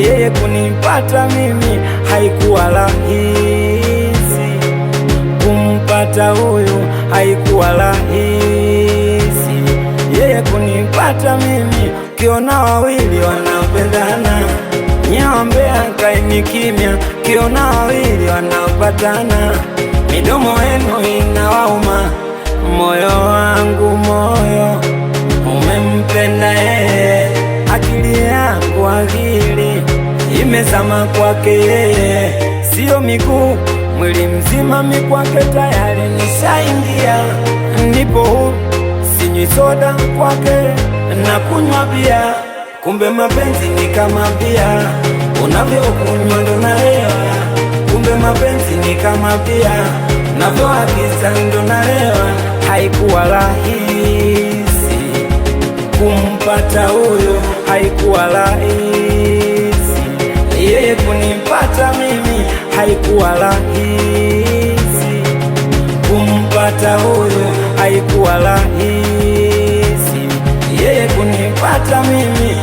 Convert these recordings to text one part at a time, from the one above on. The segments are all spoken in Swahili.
yeye kunipata mimi haikuwa rahisi, kumpata huyu haikuwa rahisi, yeye kunipata mimi. Kiona wawili wanapendana, nyaombea kaeni kimya. Kiona wawili wanapatana, midomo yenu inawauma. Moyo wangu moyo umempenda yeye, akili yangu akili imezama kwake yeye, sio miguu mwili mzima mikwake tayari nishaingia. Nipo huru, sinywi soda kwake na kunywa bia, kumbe mapenzi ni kama bia, unavyokunywa ndo nalewa. Kumbe mapenzi ni kama bia, unavyoagiza ndo nalewa. Haikuwa rahisi kumpata huyo, haikuwa rahisi yeye kunipata mimi, haikuwa rahisi kumpata huyo, haikuwa rahisi yeye kunipata mimi.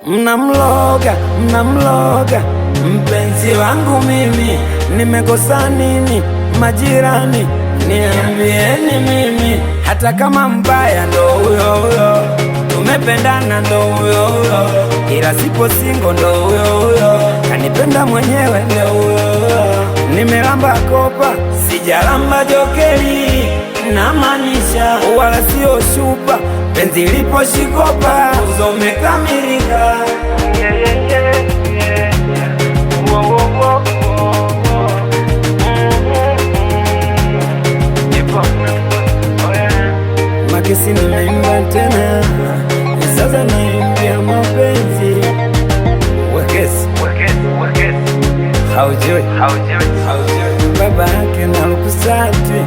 Mnamloga, mnamloga mpenzi wangu mimi, nimekosa nini? Majirani niambieni mimi, hata kama mbaya ndo huyo huyo, tumependana ndo huyo huyo, ila sipo singo ndo huyo huyo, kanipenda mwenyewe ndo huyo huyo. Nimelamba kopa sijalamba jokeli, na maanisha wala sio shupa, penzi lipo shikopa uzomekamilika. Makesi ninaimba tena, sasa naimbia mapenzi. Wekesi, haujui baba yake na Lukusati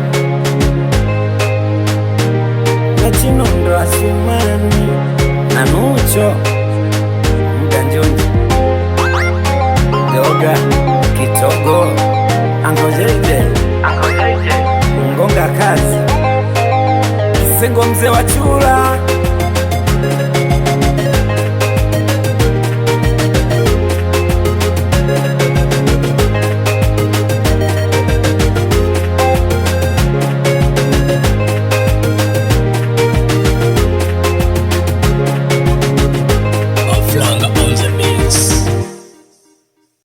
na Chinondo Asumani na Nucho Mganjonji Doga Kitogo Angojeje Ngonga kazi Sengo mzee wa chula